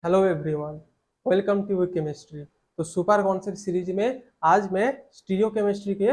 Hello everyone, welcome to chemistry. तो super concept series में आज मैं स्टीरियो केमिस्ट्री के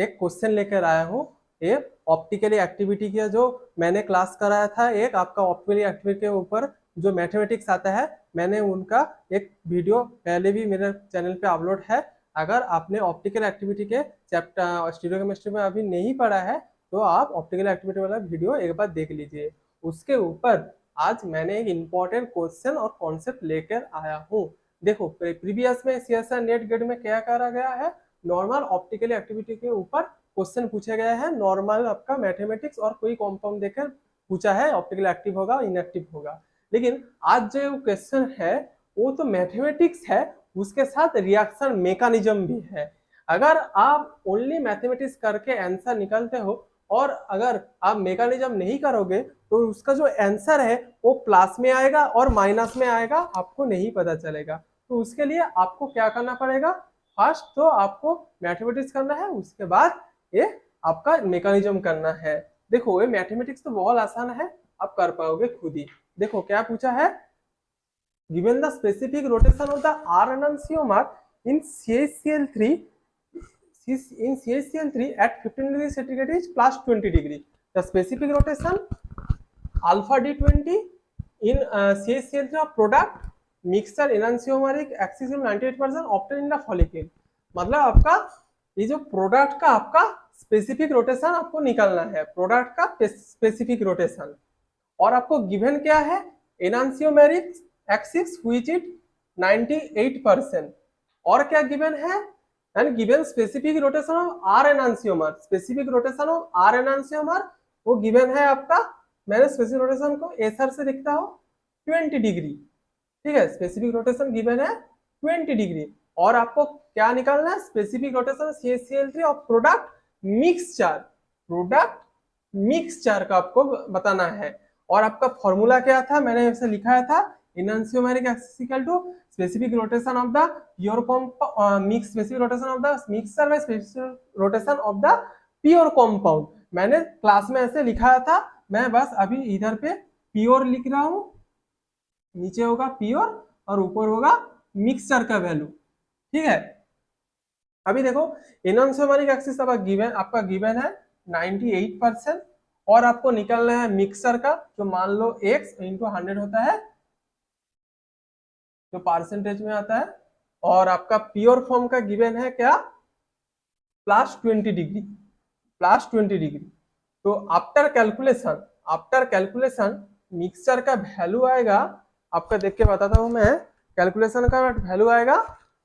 एक क्वेश्चन लेकर आया हूँ। ये ऑप्टिकली एक्टिविटी का जो मैंने क्लास कराया था, एक आपका ऑप्टिकली एक्टिविटी के ऊपर जो मैथमेटिक्स आता है, मैंने उनका एक वीडियो पहले भी मेरे चैनल पे अपलोड है। अगर आपने ऑप्टिकल एक्टिविटी के चैप्टर स्टीरियो केमिस्ट्री में अभी नहीं पढ़ा है तो आप ऑप्टिकल एक्टिविटी वाला वीडियो एक बार देख लीजिए। उसके ऊपर आज मैंने एक इम्पोर्टेंट क्वेश्चन और कॉन्सेप्ट लेकर आया हूँ। देखो, प्रीवियस में सीएसआईआर नेट गेट में क्या करा गया है, नॉर्मल ऑप्टिकल एक्टिविटी के ऊपर क्वेश्चन पूछे गए हैं। नॉर्मल आपका मैथमेटिक्स और कोई कॉम्पाउंड देकर पूछा है, ऑप्टिकल एक्टिव होगा इनएक्टिव होगा। लेकिन आज जो क्वेश्चन है वो तो मैथमेटिक्स है, उसके साथ रिएक्शन मैकेनिज्म भी है। अगर आप ओनली मैथमेटिक्स करके आंसर निकालते हो और अगर आप मैकेनिज्म नहीं करोगे तो उसका जो आंसर है वो प्लस में आएगा और माइनस में आएगा, आपको नहीं पता चलेगा। तो उसके लिए आपको क्या करना पड़ेगा, फर्स्ट तो आपको मैथमेटिक्स करना है, उसके बाद ये आपका मैकेनिज्म करना है। देखो, ये मैथमेटिक्स तो बहुत आसान है, आप कर पाओगे खुद ही। देखो क्या पूछा है, given the specific rotation of the R enantiomer in CaCl3 at 15 degree centigrade is plus 20 degree. The specific rotation alpha D20 in CaCl3 of product mixture enantiomeric axis 98% obtained in the follicle। मतलब आपका ये जो product का आपका specific rotation आपको निकालना है, product का स्पेसिफिक रोटेशन। और आपको गिवन क्या है, एनांसियोमेरिक एक्सिस व्हिच इज 98%। और क्या गिवन है, and given specific rotation of R enantiomer. Specific rotation of R enantiomer वो गिवन है आपका, मैंने स्पेसिफिक रोटेशन को एसआर से लिखता हूँ 20 डिग्री। ठीक है, स्पेसिफिक रोटेशन गिवन है 20 डिग्री। और आपको क्या निकालना है, स्पेसिफिक रोटेशन CaCl3 और प्रोडक्ट मिक्सचर, प्रोडक्ट मिक्सचर का आपको बताना है। और आपका फॉर्मूला क्या था, मैंने ऐसे लिखा था, enantiomeric excess equal to specific rotation of the pure mix, specific rotation of the mixture by specific rotation of the pure compound. मैंने क्लास में ऐसे लिखा था, मैं बस अभी इधर पे प्योर लिख रहा हूँ, नीचे होगा प्योर और ऊपर होगा मिक्सचर का वैल्यू। ठीक है, अभी देखो एनांसियोमेरिक एक्सिस आपका गिवन है 98% और आपको निकालना है मिक्सर का, जो मान लो x इंटू 100 होता है, जो परसेंटेज में आता है। और आपका प्योर फॉर्म का गिवन है क्या, प्लस 20 डिग्री, प्लस 20 डिग्री। तो आफ्टर कैलकुलेशन मिक्सचर का वैल्यू आएगा आपका, देख के बताता हूं मैं, कैलकुलेशन का वैल्यू आएगा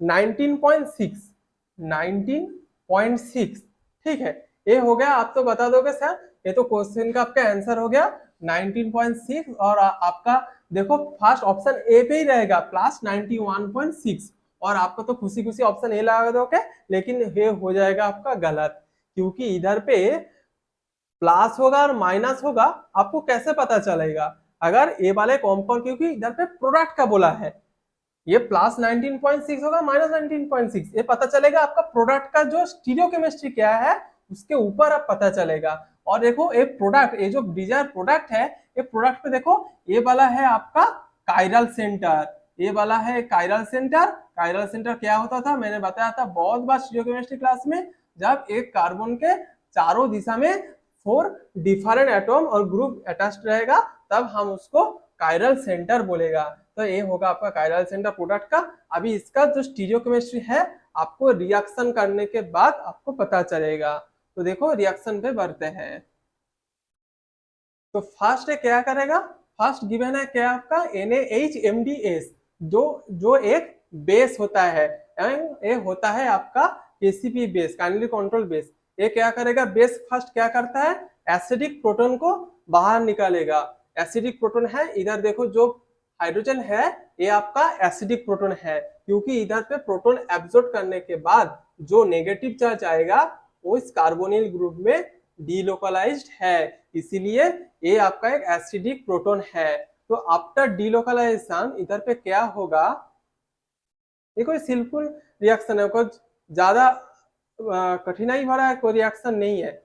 19.6। ठीक है, ये हो गया। आप तो बता दोगे सर, ये तो क्वेश्चन का आपका आंसर हो गया 19.6। और आपका देखो फर्स्ट ऑप्शन ए पे ही रहेगा प्लस 91.6, और आपको तो खुशी खुशी ऑप्शन ए लगा दोगे, लेकिन ये हो जाएगा आपका गलत, क्योंकि इधर पे प्लस होगा और माइनस होगा, आपको कैसे पता चलेगा अगर ए वाले कॉम्पाउंड, क्योंकि इधर पे प्रोडक्ट का बोला है, ये प्लस 19.6 होगा माइनस 19.6, ये पता चलेगा आपका प्रोडक्ट का जो स्टीरियो केमिस्ट्री क्या है उसके ऊपर आप पता चलेगा। और देखो ये प्रोडक्ट, ये जो डिजायर प्रोडक्ट है, ये प्रोडक्ट पे देखो ये वाला है आपका कायरल सेंटर, ये वाला है कायरल सेंटर। कायरल सेंटर क्या होता था, मैंने बताया था बहुत बार स्टीरियो केमिस्ट्री क्लास में, जब एक कार्बन के चारों दिशा में 4 डिफरेंट एटॉम और ग्रुप अटैच्ड रहेगा तब हम उसको कायरल सेंटर बोलेगा। तो ये होगा आपका कायरल सेंटर प्रोडक्ट का। अभी इसका जो स्टीरियो केमिस्ट्री है आपको रिएक्शन करने के बाद आपको पता चलेगा। तो देखो रिएक्शन पे बढ़ते हैं। तो फर्स्ट क्या करेगा, फर्स्ट गिवन है क्या आपका NaHMDS, जो एक बेस होता है, ये होता है आपका KCP base, kinetically control base. ये क्या करेगा, बेस फर्स्ट क्या करता है, एसिडिक प्रोटॉन को बाहर निकालेगा। एसिडिक प्रोटॉन है, इधर देखो जो हाइड्रोजन है ये आपका एसिडिक प्रोटॉन है, क्योंकि इधर पे प्रोटॉन एब्जॉर्ब करने के बाद जो नेगेटिव चार्ज आएगा वो इस कार्बोनिल ग्रुप में डीलोकलाइज्ड है, इसीलिए ये आपका एक एसिडिक प्रोटॉन है। तो आफ्टर डीलोकलाइजेशन इधर पे क्या होगा, ये कोई सिंपल रिएक्शन है, कोई ज्यादा कठिनाई भरा कोई रिएक्शन नहीं है,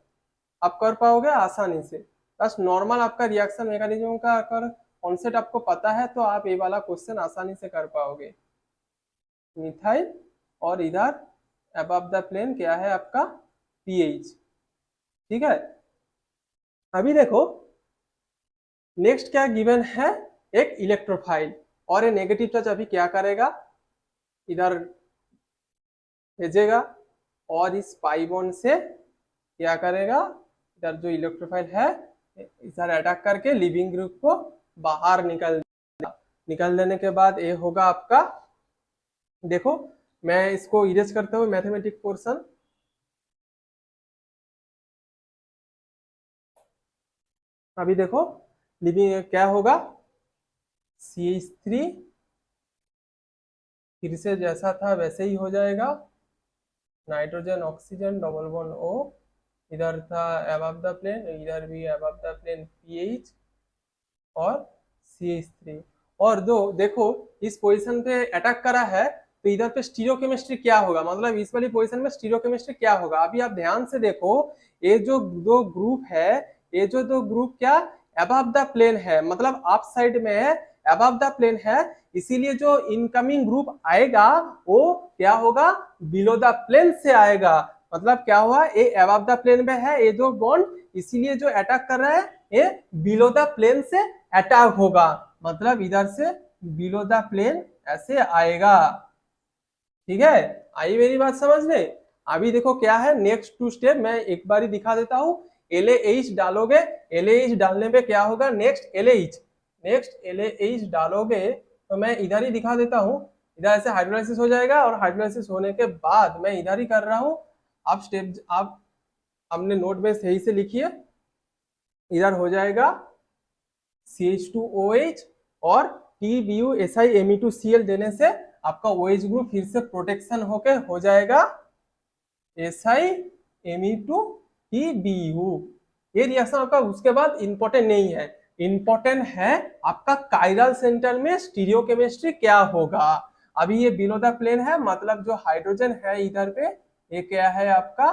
आप कर पाओगे आसानी से। बस नॉर्मल आपका रिएक्शन मैकेनिज्म का अगर कॉन्सेप्ट आपको पता है तो आप ये वाला क्वेश्चन आसानी से कर पाओगे। मिथाइल और इधर अबव द प्लेन क्या है आपका पीएच। ठीक है, अभी देखो नेक्स्ट क्या गिवन है, एक इलेक्ट्रोफाइल और ये नेगेटिव चार्ज अभी क्या करेगा, इधर भेजेगा और इस पाई बॉन्ड से क्या करेगा, इधर जो इलेक्ट्रोफाइल है इधर अटैक करके लिविंग ग्रुप को बाहर निकल देने के बाद ये होगा आपका, देखो मैं इसको इरेज करता हूँ मैथमेटिक पोर्शन। अभी देखो लिविंग क्या होगा, CH3 फिर से जैसा था वैसे ही हो जाएगा, nitrogen oxygen double bond O, इधर था अबव द प्लेन, इधर भी अबव द प्लेन पीएच और CH3। और दो देखो इस पोजीशन पे अटैक करा है तो इधर पे स्टीरियोकेमिस्ट्री क्या होगा, मतलब इस वाली पोजीशन में स्टीरियोकेमिस्ट्री क्या होगा। अभी आप ध्यान से देखो ये जो दो ग्रुप है, ये जो दो ग्रुप क्या अबव द प्लेन है, मतलब अप साइड में है, अबव द प्लेन है, इसीलिए जो इनकमिंग ग्रुप आएगा वो क्या होगा, बिलो द प्लेन से आएगा। मतलब क्या हुआ, ये अबव द प्लेन में है ये जो बॉन्ड, इसीलिए जो अटैक कर रहा है ये बिलो द प्लेन से अटैक होगा, मतलब इधर से बिलो द प्लेन ऐसे आएगा। ठीक है, आई मेरी बात समझ में। अभी देखो क्या है नेक्स्ट टू स्टेप, मैं एक बार ही दिखा देता हूँ। LaH डालोगे, LaH डालने पे क्या होगा, नेक्स्ट LaH डालोगे तो मैं इधर ही दिखा देता हूँ। इधर ऐसे हाइड्रोलाइसिस हो जाएगा और हाइड्रोलाइसिस होने के बाद मैं इधर ही कर रहा हूँ। आप स्टेप आप अपने नोट में सही से लिखिए, इधर हो जाएगा CH2OH और TBU-SiMe2Cl देने से आपका OH ग्रुप फिर से प्रोटेक्शन होके हो जाएगा Si Me2TBU। ये रिएक्शन आपका उसके बाद इंपॉर्टेंट नहीं है, इंपॉर्टेंट है आपका काइरल सेंटर में स्टीरियोकेमिस्ट्री क्या होगा। अभी ये बिलो द प्लेन है, मतलब जो हाइड्रोजन है इधर पे ये क्या है आपका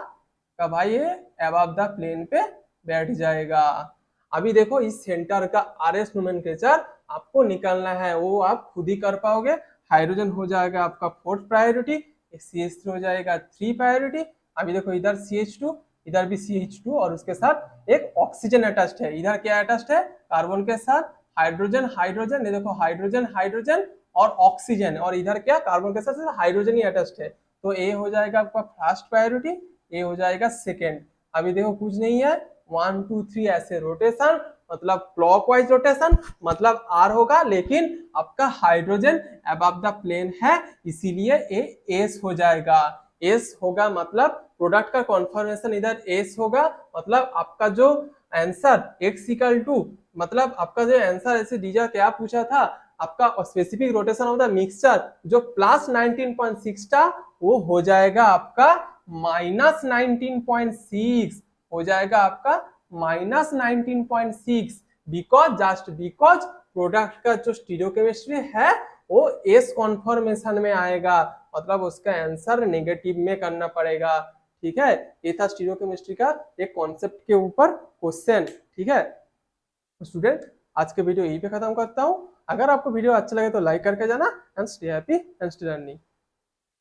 का भाई ये अबव द प्लेन पे बैठ जाएगा। अभी देखो इस सेंटर का RS नोमेनक्लेचर आपको निकालना है, वो आप खुद ही कर पाओगे। हाइड्रोजन हो जाएगा आपका 4th प्रायोरिटी, CH3 हो जाएगा 3 प्रायोरिटी। अभी देखो इधर CH2, इधर भी CH2 और उसके साथ एक ऑक्सीजन अटैच्ड है। इधर क्या अटैच्ड है, कार्बन के साथ हाइड्रोजन हाइड्रोजन, ये देखो हाइड्रोजन हाइड्रोजन और ऑक्सीजन, और इधर क्या कार्बन के साथ हाइड्रोजन ही अटैच्ड है। तो ए हो जाएगा आपका फर्स्ट प्रायोरिटी, ए हो जाएगा सेकेंड। अभी देखो कुछ नहीं है, 1 2 3 ऐसे रोटेशन, मतलब क्लॉकवाइज रोटेशन, मतलब R होगा, लेकिन आपका हाइड्रोजन अबव द प्लेन है इसीलिए ये एस हो जाएगा। एस होगा मतलब प्रोडक्ट का कॉन्फर्मेशन इधर एस होगा, मतलब आपका जो आंसर x=, मतलब आपका जो आंसर ऐसे दीजिए क्या पूछा था, आपका specific rotation of the mixture जो +19.6 था वो हो जाएगा आपका -19.6 हो जाएगा आपका -19.6, बिकॉज प्रोडक्ट का जो स्टीरियोकेमिस्ट्री है वो एस कॉन्फर्मेशन में आएगा, मतलब उसका आंसर नेगेटिव में करना पड़ेगा। ठीक है, ये था स्टीरियोकेमिस्ट्री का एक कॉन्सेप्ट के ऊपर क्वेश्चन। ठीक है स्टूडेंट, आज के वीडियो यहीं पे खत्म करता हूँ। अगर आपको वीडियो अच्छा लगे तो लाइक करके जाना and stay happy and stay learning.